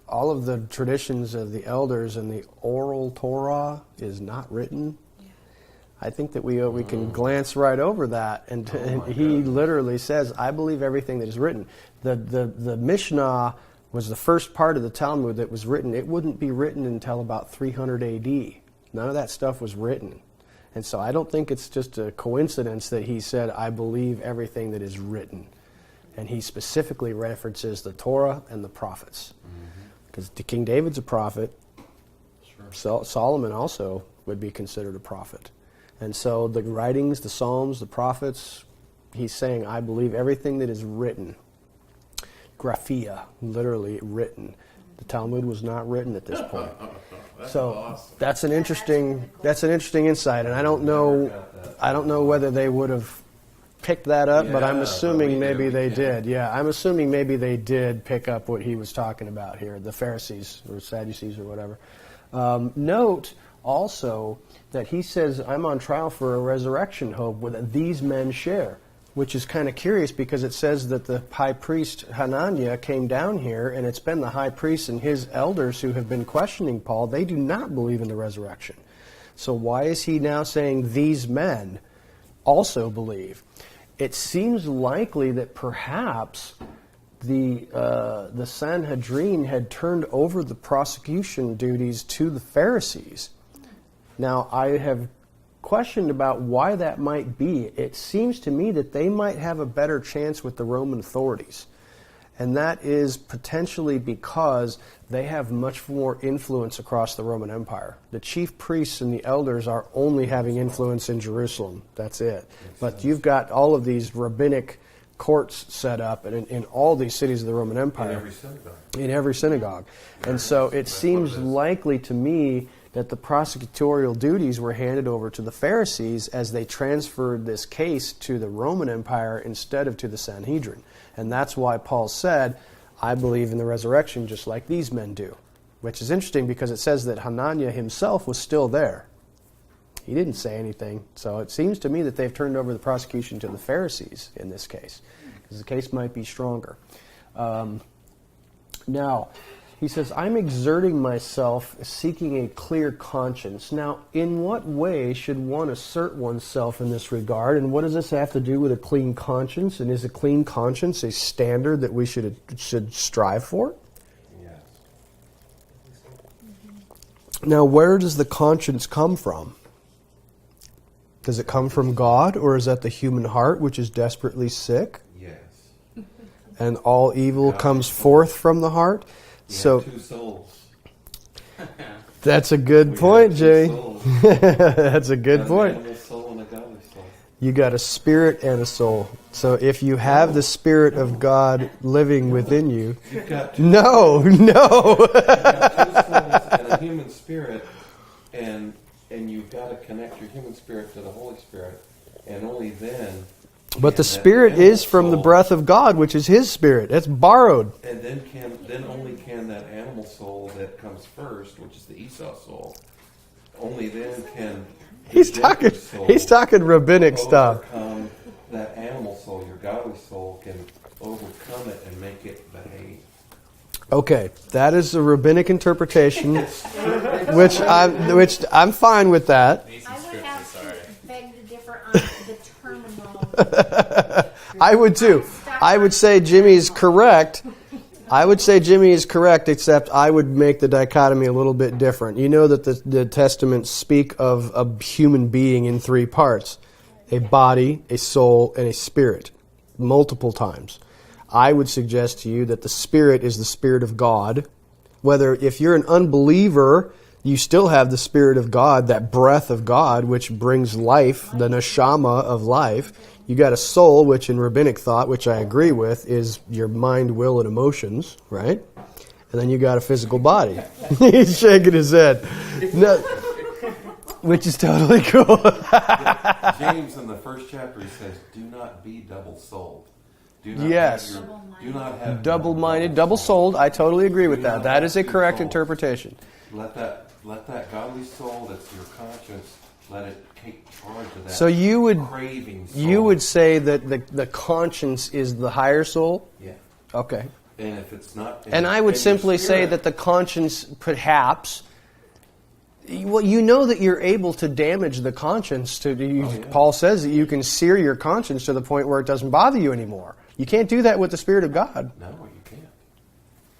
all of the traditions of the elders and the oral Torah is not written. I think that we can glance right over that, and he literally says, I believe everything that is written. The Mishnah was the first part of the Talmud that was written. It wouldn't be written until about 300 AD. None of that stuff was written. And so I don't think it's just a coincidence that he said, I believe everything that is written. And he specifically references the Torah and the prophets. Because King David's a prophet. Sure. Solomon also would be considered a prophet. And so the writings, the Psalms, the prophets, he's saying, I believe everything that is written. Graphia, literally written. The Talmud was not written at this point. So awesome. that's an interesting insight, and I don't know whether they would have picked that up, but I'm assuming maybe they did. Yeah, I'm assuming maybe they did pick up what he was talking about here, the Pharisees or Sadducees or whatever. Note also that he says, I'm on trial for a resurrection hope that these men share, which is kind of curious because it says that the high priest Hananiah came down here, and it's been the high priest and his elders who have been questioning Paul. They do not believe in the resurrection. So why is he now saying these men also believe? It seems likely that perhaps the Sanhedrin had turned over the prosecution duties to the Pharisees. Now, I have questioned about why that might be. It seems to me that they might have a better chance with the Roman authorities. And that is potentially because they have much more influence across the Roman Empire. The chief priests and the elders are only having influence in Jerusalem. That's it. But you've got all of these rabbinic courts set up in all these cities of the Roman Empire. In every synagogue. And so it seems likely to me that the prosecutorial duties were handed over to the Pharisees as they transferred this case to the Roman Empire instead of to the Sanhedrin. And that's why Paul said, I believe in the resurrection just like these men do. Which is interesting because it says that Hananiah himself was still there. He didn't say anything. So it seems to me that they've turned over the prosecution to the Pharisees in this case. Because the case might be stronger. Now, he says, I'm exerting myself, seeking a clear conscience. Now, in what way should one assert oneself in this regard? And what does this have to do with a clean conscience? And is a clean conscience a standard that we should strive for? Yes. Now, where does the conscience come from? Does it come from God, or is that the human heart, which is desperately sick? Yes. And all evil comes forth from the heart? So, two souls. That's a good point, Jimmy. That's a good point. An animal soul and a godly soul. You got a spirit and a soul. So if you have the Spirit of God living within you, You've got two no. souls and a human spirit, and you've got to connect your human spirit to the Holy Spirit, and only then. But the Spirit is from the breath of God, which is His Spirit. That's borrowed. And then only can that animal soul that comes first, which is the Esau soul, only then can He's talking rabbinic stuff. overcome that animal soul. Your godly soul can overcome it and make it behave. Okay, that is a rabbinic interpretation, which I'm fine with that. I would have to beg to differ on the terminology. I would too. I would say Jimmy is correct. Except I would make the dichotomy a little bit different. You know that the Testaments speak of a human being in three parts: a body, a soul, and a spirit, multiple times. I would suggest to you that the Spirit is the Spirit of God. Whether if you're an unbeliever, you still have the Spirit of God, that breath of God, which brings life, the neshama of life. You got a soul, which in rabbinic thought, which I agree with, is your mind, will, and emotions, right? And then you got a physical body. He's shaking his head. No, which is totally cool. James in the first chapter he says, "Do not be double-souled." Do not Yes. do not have Double-minded, double-souled. I totally agree with that. That is a correct interpretation. Let that godly soul that's your conscience, let it take charge of that. So you craving soul. would say that the conscience is the higher soul? Yeah. Okay. And if it's not, And I would simply say that the conscience, perhaps, well, you know that you're able to damage the conscience. Paul says that you can sear your conscience to the point where it doesn't bother you anymore. You can't do that with the Spirit of God. No, you can't.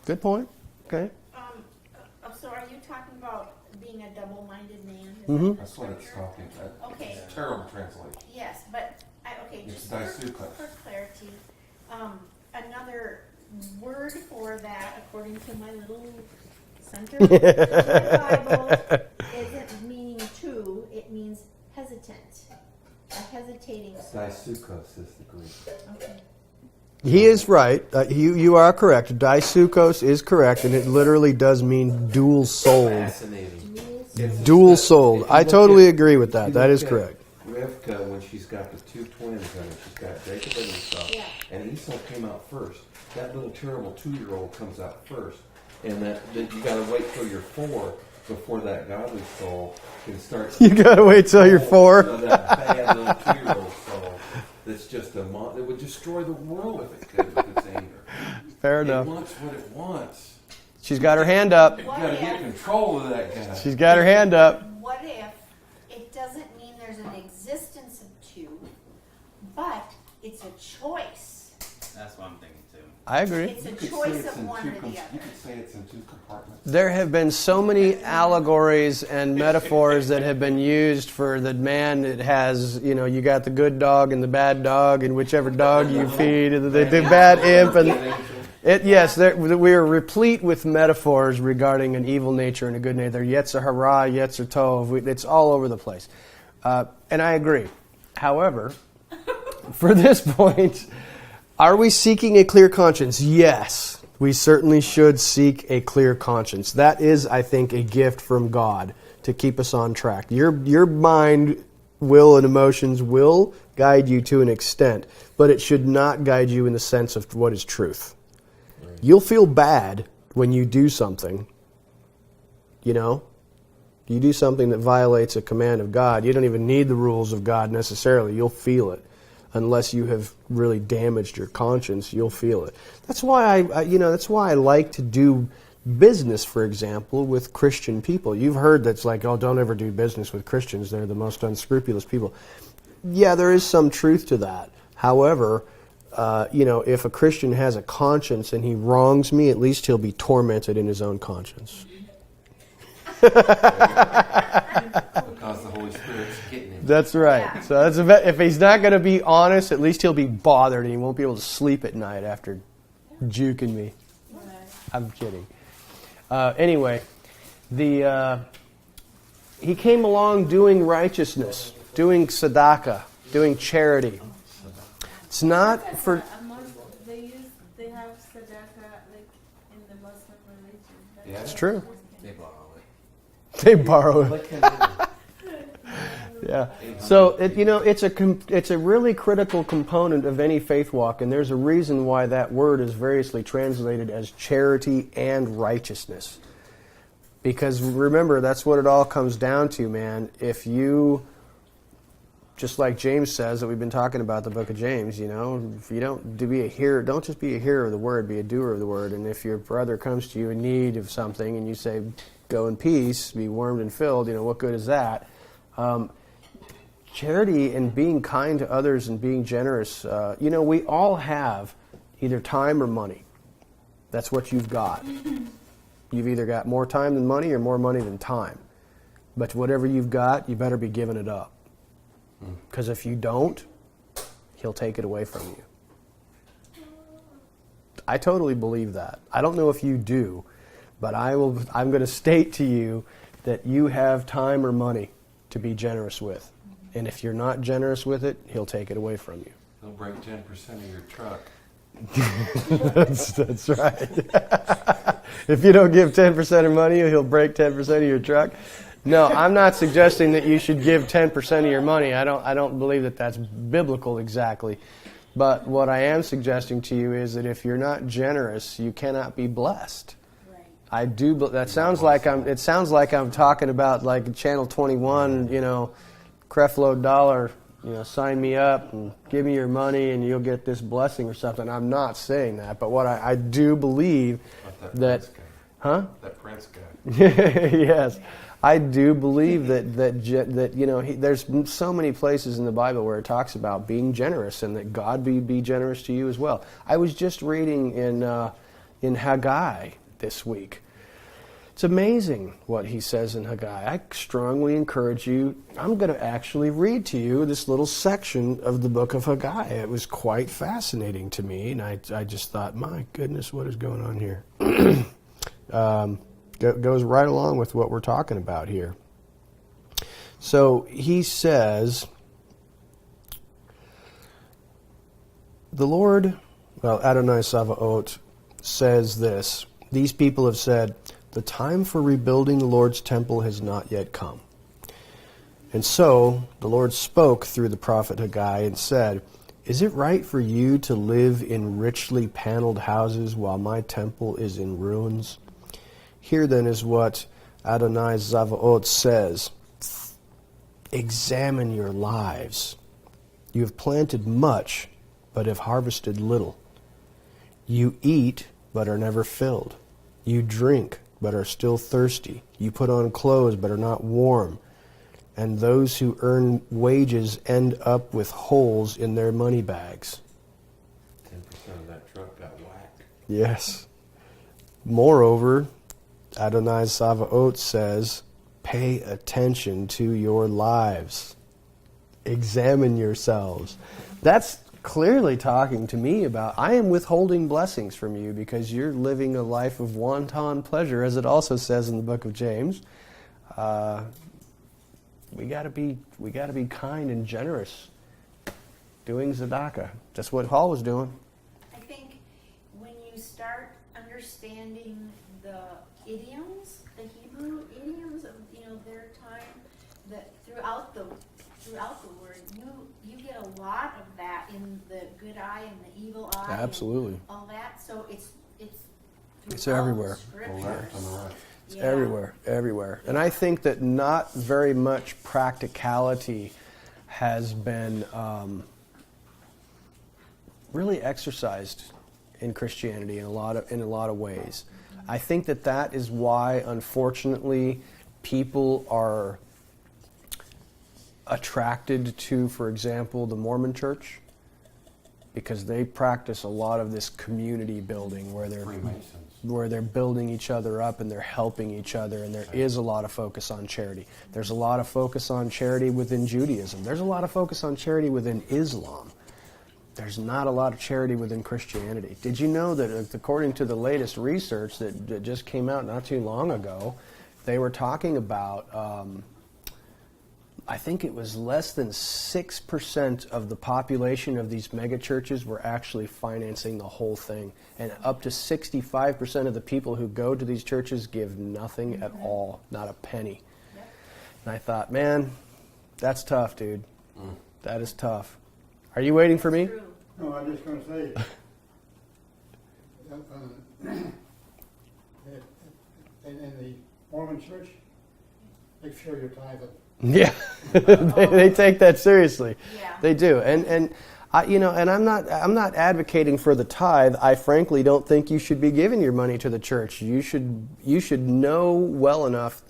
Good point. Okay. So are you talking about being a double-minded man? Mm-hmm. That's what it's talking about. Okay. It's a terrible translation. Yes, but It's just daisuka. for clarity, another word for that, according to my little center in the Bible, isn't meaning to; it means hesitant, a hesitating soul. Daisukos is the Greek. Okay. He is right. You are correct. Daisukos is correct, and it literally does mean dual-souled. Fascinating. Dual-souled. I totally agree with that. That is correct. Rivka, when she's got the two twins in her, she's got Jacob and Esau, Yeah. and Esau came out first. That little terrible 2-year-old comes out first, and that you got to wait till you're 4 before that godly soul can start. You got to wait till you're 4. That bad little 2-year-old soul that's just it would destroy the world if it could with its anger. Fair enough. It wants what it wants. She's got her hand up. You got to get control of that guy. She's got her hand up. What if it doesn't mean there's an existence of two, but it's a choice? That's what I'm thinking too. I agree. It's a You could say choice it's of in one two or the com- other. You could say it's in two compartments. There have been so many allegories and metaphors that have been used for the man that has, you got the good dog and the bad dog, and whichever dog you feed, the bad imp. And yes, we are replete with metaphors regarding an evil nature and a good nature. They're Yetzer Hara, Yetzer Tov. It's all over the place. And I agree. However, for this point, are we seeking a clear conscience? Yes. We certainly should seek a clear conscience. That is, I think, a gift from God to keep us on track. Your mind, will, and emotions will guide you to an extent, but it should not guide you in the sense of what is truth. Right. You'll feel bad when you do something. You do something that violates a command of God. You don't even need the rules of God necessarily. You'll feel it. Unless you have really damaged your conscience, you'll feel it. That's why that's why I like to do business, for example, with Christian people. You've heard that's like, oh, don't ever do business with Christians. They're the most unscrupulous people. Yeah, there is some truth to that. However, if a Christian has a conscience and he wrongs me, at least he'll be tormented in his own conscience. Because the Holy Spirit's getting him. That's right. Yeah. So if he's not going to be honest, at least he'll be bothered and he won't be able to sleep at night after juking me. I'm kidding. Anyway, he came along doing righteousness, doing tzedakah, doing charity. It's not for... They have tzedakah like in the Muslim religion. Yeah. It's true. They borrow it. They borrow it. Yeah. So it's a really critical component of any faith walk, and there's a reason why that word is variously translated as charity and righteousness. Because remember, that's what it all comes down to, man. If you, just like James says that we've been talking about the book of James, if you don't be a hearer, don't just be a hearer of the word, be a doer of the word. And if your brother comes to you in need of something and you say, go in peace, be warmed and filled, what good is that? Charity and being kind to others and being generous, we all have either time or money. That's what you've got. You've either got more time than money or more money than time. But whatever you've got, you better be giving it up. Because if you don't, he'll take it away from you. I totally believe that. I don't know if you do, but I'm going to state to you that you have time or money to be generous with. And if you're not generous with it, he'll take it away from you. He'll break 10% of your truck. That's right. If you don't give 10% of money, he'll break 10% of your truck. No, I'm not suggesting that you should give 10% of your money. I don't believe that that's biblical exactly. But what I am suggesting to you is that if you're not generous, you cannot be blessed. Right. I do. That sounds like it sounds like I'm talking about like Channel 21. Creflo Dollar. Sign me up and give me your money and you'll get this blessing or something. I'm not saying that, but what I do believe That Prince guy. Yes, I do believe that there's so many places in the Bible where it talks about being generous and that God be generous to you as well. I was just reading in Haggai this week. It's amazing what he says in Haggai. I strongly encourage you. I'm going to actually read to you this little section of the book of Haggai. It was quite fascinating to me, and I just thought, my goodness, what is going on here? Goes right along with what we're talking about here. So he says, the Lord, Adonai Savaot, says this. These people have said, the time for rebuilding the Lord's temple has not yet come. And so the Lord spoke through the prophet Haggai and said, is it right for you to live in richly paneled houses while my temple is in ruins? Here then is what Adonai Zavaot says. Examine your lives. You have planted much, but have harvested little. You eat, but are never filled. You drink, but are still thirsty. You put on clothes, but are not warm. And those who earn wages end up with holes in their money bags. 10% of that truck got whacked. Yes. Moreover, Adonai Savaot says, pay attention to your lives. Examine yourselves. That's clearly talking to me about, I am withholding blessings from you because you're living a life of wanton pleasure, as it also says in the book of James. We got to be kind and generous, doing tzedakah. That's what Paul was doing. I think when you start understanding the idioms, the Hebrew idioms of their time, that throughout the word, you get a lot of that in the good eye and the evil eye. Absolutely. And all that. So it's It's everywhere. The left and the right. It's everywhere. And I think that not very much practicality has been really exercised in Christianity in a lot of ways. I think that is why, unfortunately, people are attracted to, for example, the Mormon Church, because they practice a lot of this community building where they're building each other up and they're helping each other, and there is a lot of focus on charity. There's a lot of focus on charity within Judaism. There's a lot of focus on charity within Islam. There's not a lot of charity within Christianity. Did you know that according to the latest research that just came out not too long ago, they were talking about I think it was less than 6% of the population of these megachurches were actually financing the whole thing. And up to 65% of the people who go to these churches give nothing at all, not a penny. Yep. And I thought, man, that's tough, dude. That is tough. Are you waiting for me? No, I'm just going to say, in the Mormon church, make sure you're tithing. Yeah, they take that seriously. Yeah. They do, and I'm not advocating for the tithe. I frankly don't think you should be giving your money to the church. You should know well enough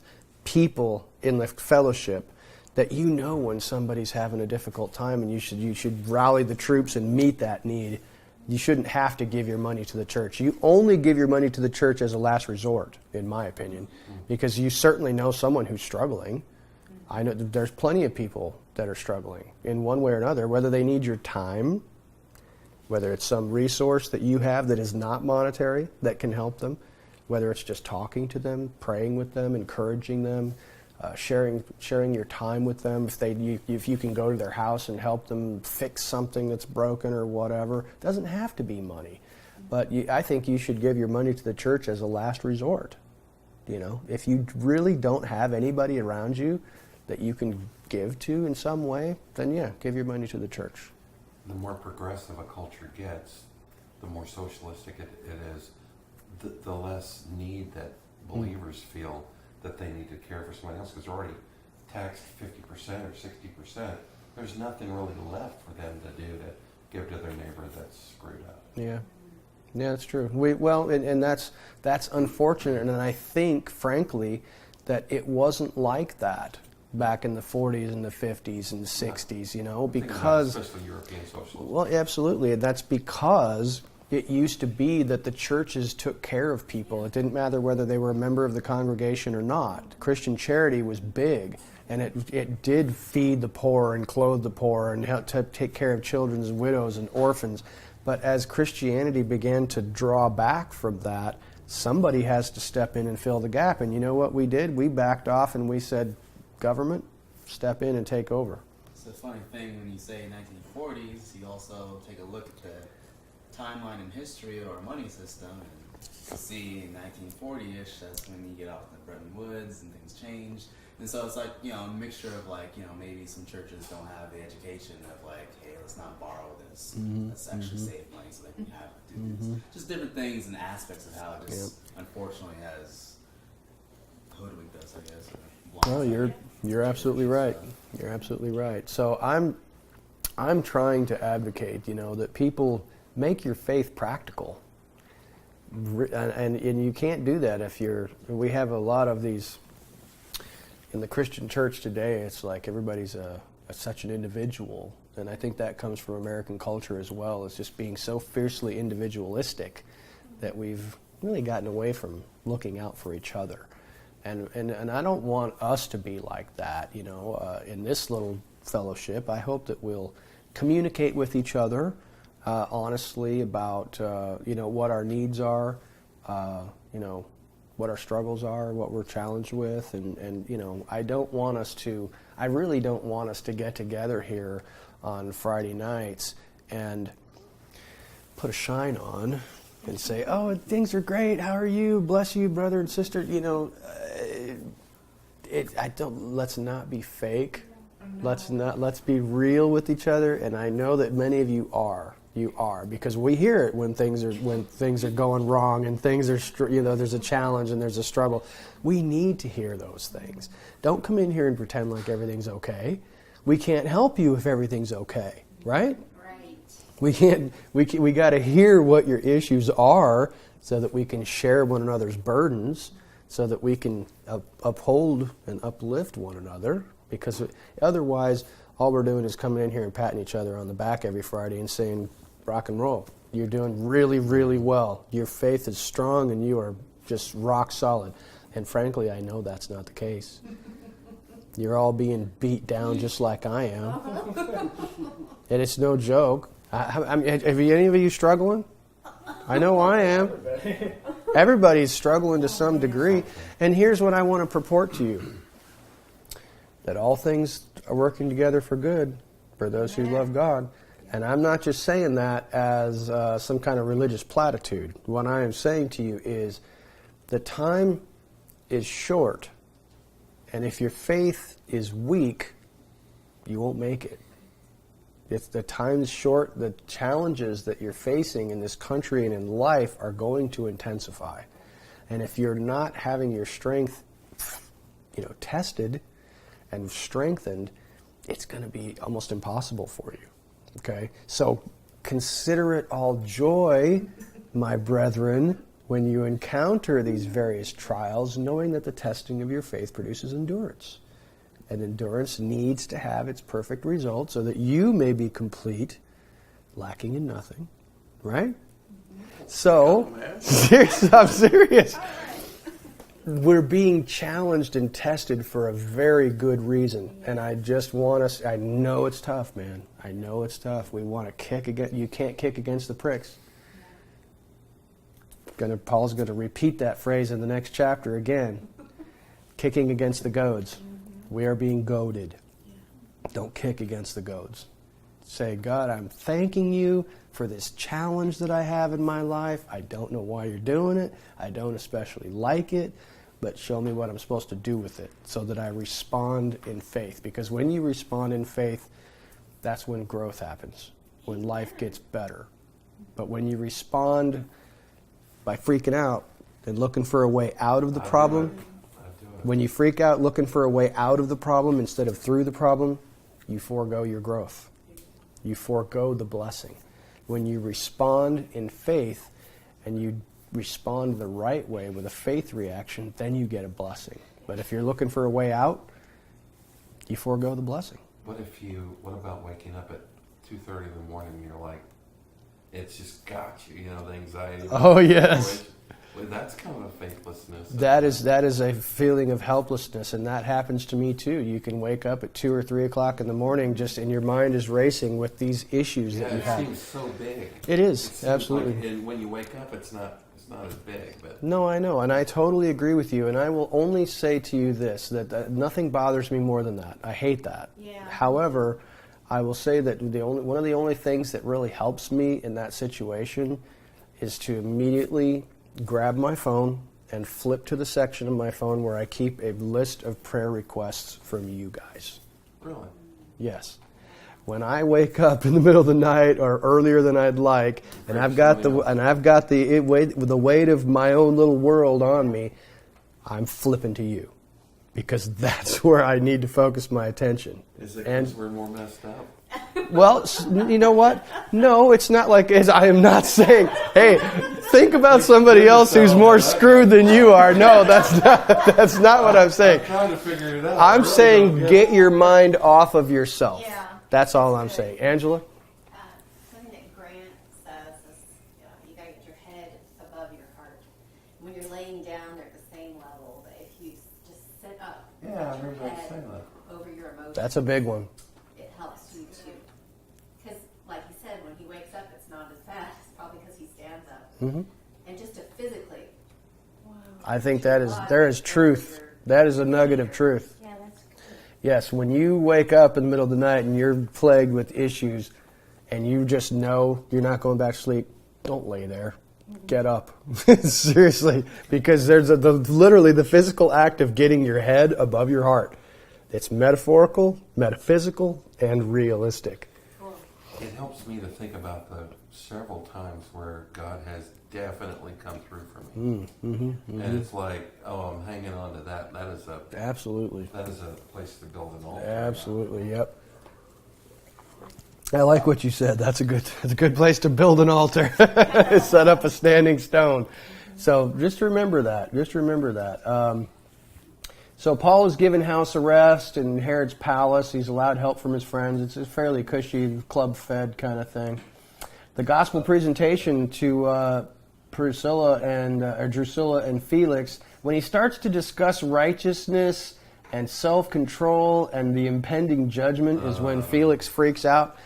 people in the fellowship that you know when somebody's having a difficult time, and you should rally the troops and meet that need. You shouldn't have to give your money to the church. You only give your money to the church as a last resort, in my opinion, because you certainly know someone who's struggling. I know there's plenty of people that are struggling in one way or another, whether they need your time, whether it's some resource that you have that is not monetary that can help them, whether it's just talking to them, praying with them, encouraging them, sharing your time with them. If you can go to their house and help them fix something that's broken or whatever, it doesn't have to be money. But I think you should give your money to the church as a last resort. If you really don't have anybody around you that you can give to in some way, then yeah, give your money to the church. The more progressive a culture gets, the more socialistic it is, the less need that believers feel that they need to care for somebody else, because they're already taxed 50% or 60%. There's nothing really left for them to do to give to their neighbor that's screwed up. Yeah, that's true. And that's unfortunate, and I think, frankly, that it wasn't like that back in the 40s and the 50s and 60s, because... Especially European socialism. Well, absolutely. And that's because it used to be that the churches took care of people. It didn't matter whether they were a member of the congregation or not. Christian charity was big, and it did feed the poor and clothe the poor and help to take care of children and widows and orphans. But as Christianity began to draw back from that, somebody has to step in and fill the gap. And you know what we did? We backed off and we said, government, step in and take over. It's a funny thing when you say 1940s, you also take a look at the timeline in history of our money system, and you see in 1940-ish, that's when you get out the Bretton Woods and things change. And so it's like, a mixture of maybe some churches don't have the education of hey, let's not borrow this. Let's actually save money so that we have to do this. Just different things and aspects of how it just unfortunately has hoodwinked us, I guess. No, you're absolutely right. You're absolutely right. So I'm trying to advocate, that people make your faith practical. And you can't do that if we have a lot of these in the Christian church today. It's like everybody's such an individual, and I think that comes from American culture as well. It's just being so fiercely individualistic that we've really gotten away from looking out for each other. And I don't want us to be like that, in this little fellowship. I hope that we'll communicate with each other honestly about, what our needs are, what our struggles are, what we're challenged with. And I really don't want us to get together here on Friday nights and put a shine on and say, oh, things are great. How are you? Bless you, brother and sister. Let's not be fake. Let's be real with each other. And I know that many of you are. You are, because we hear it when things are going wrong and things are there's a challenge and there's a struggle. We need to hear those things. Don't come in here and pretend like everything's okay. We can't help you if everything's okay, right? Right. We got to hear what your issues are so that we can share one another's burdens, so that we can uphold and uplift one another. Because otherwise, all we're doing is coming in here and patting each other on the back every Friday and saying, rock and roll. You're doing really, really well. Your faith is strong and you are just rock solid. And frankly, I know that's not the case. You're all being beat down just like I am. And it's no joke. Have any of you struggling? I know I am. Everybody's struggling to some degree. And here's what I want to purport to you. That all things are working together for good for those who love God. And I'm not just saying that as some kind of religious platitude. What I am saying to you is the time is short. And if your faith is weak, you won't make it. If the time is short, the challenges that you're facing in this country and in life are going to intensify. And if you're not having your strength, tested and strengthened, it's going to be almost impossible for you. Okay? So consider it all joy, my brethren, when you encounter these various trials, knowing that the testing of your faith produces endurance. And endurance needs to have its perfect result so that you may be complete, lacking in nothing. Right? So, I'm serious. We're being challenged and tested for a very good reason. And I just want us, I know it's tough, man. I know it's tough. We want to kick against, you can't kick against the pricks. Paul's going to repeat that phrase in the next chapter again. Kicking against the goads. We are being goaded. Don't kick against the goads. Say, God, I'm thanking you for this challenge that I have in my life. I don't know why you're doing it. I don't especially like it. But show me what I'm supposed to do with it so that I respond in faith. Because when you respond in faith, that's when growth happens, when life gets better. But when you respond by freaking out and looking for a way out of the problem, when you freak out looking for a way out of the problem instead of through the problem, you forego your growth. You forego the blessing. When you respond in faith and you respond the right way with a faith reaction, then you get a blessing. But if you're looking for a way out, you forego the blessing. What about waking up at 2:30 in the morning and you're like, it's just got you, the anxiety. Oh, yes. Well, that's kind of a faithlessness. That is a feeling of helplessness, and that happens to me too. You can wake up at 2 or 3 o'clock in the morning and your mind is racing with these issues that you have. It seems so big. It is, absolutely. And when you wake up, it's not as big. But no, I know, and I totally agree with you, and I will only say to you this, that nothing bothers me more than that. I hate that. Yeah. However, I will say that one of the only things that really helps me in that situation is to immediately grab my phone and flip to the section of my phone where I keep a list of prayer requests from you guys. Really? Yes. When I wake up in the middle of the night or earlier than I'd like, and I've got the weight of my own little world on me, I'm flipping to you, because that's where I need to focus my attention. Is it because we're more messed up? Well, you know what? No, it's not like I am not saying, hey, think about somebody else who's more screwed than you are. No, that's not what I'm saying. I'm trying to figure it out. I'm saying get your mind off of yourself. Yeah. That's all I'm saying. Angela? Something that Grant says is, you got to get your head above your emotions. That's a big one. It helps you to, because like you said, when he wakes up, it's not as bad. It's probably because he stands up. And just to physically. I think there is truth. That is a nugget of truth. Yeah, that's good. Yes, when you wake up in the middle of the night and you're plagued with issues and you just know you're not going back to sleep, don't lay there. Get up. Seriously, because there's literally the physical act of getting your head above your heart. It's metaphorical, metaphysical, and realistic. It helps me to think about the several times where God has definitely come through for me. And it's like, oh, I'm hanging on to that. That is Absolutely. a place to build an altar. Absolutely, yep. I like what you said. That's a good place to build an altar. Set up a standing stone. So just remember that. So Paul is given house arrest in Herod's palace. He's allowed help from his friends. It's a fairly cushy, club-fed kind of thing. The gospel presentation to Drusilla and Felix, when he starts to discuss righteousness and self-control and the impending judgment, is when Felix freaks out.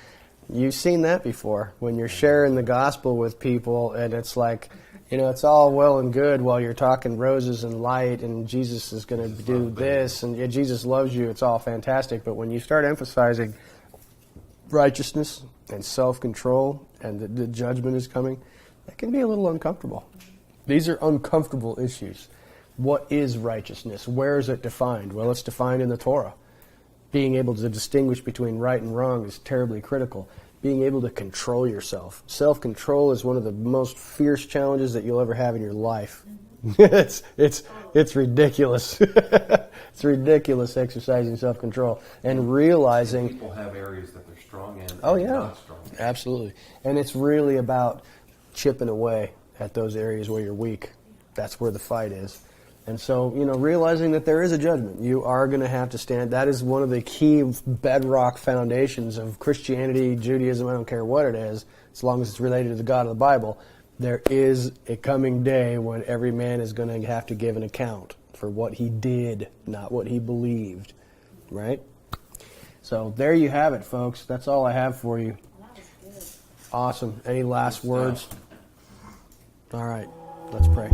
You've seen that before, when you're sharing the gospel with people and it's like, it's all well and good while you're talking roses and light and Jesus is going to do this and Jesus loves you. It's all fantastic. But when you start emphasizing righteousness and self-control and the judgment is coming, that can be a little uncomfortable. These are uncomfortable issues. What is righteousness? Where is it defined? Well, it's defined in the Torah. Being able to distinguish between right and wrong is terribly critical. Being able to control yourself. Self-control is one of the most fierce challenges that you'll ever have in your life. It's ridiculous. It's ridiculous exercising self-control and realizing People have areas that they're strong in. Oh, and yeah. not strong in. Absolutely. And it's really about chipping away at those areas where you're weak. That's where the fight is. And so, realizing that there is a judgment. You are going to have to stand. That is one of the key bedrock foundations of Christianity, Judaism, I don't care what it is, as long as it's related to the God of the Bible. There is a coming day when every man is going to have to give an account for what he did, not what he believed. Right? So there you have it, folks. That's all I have for you. That was good. Awesome. Any last words? All right. Let's pray.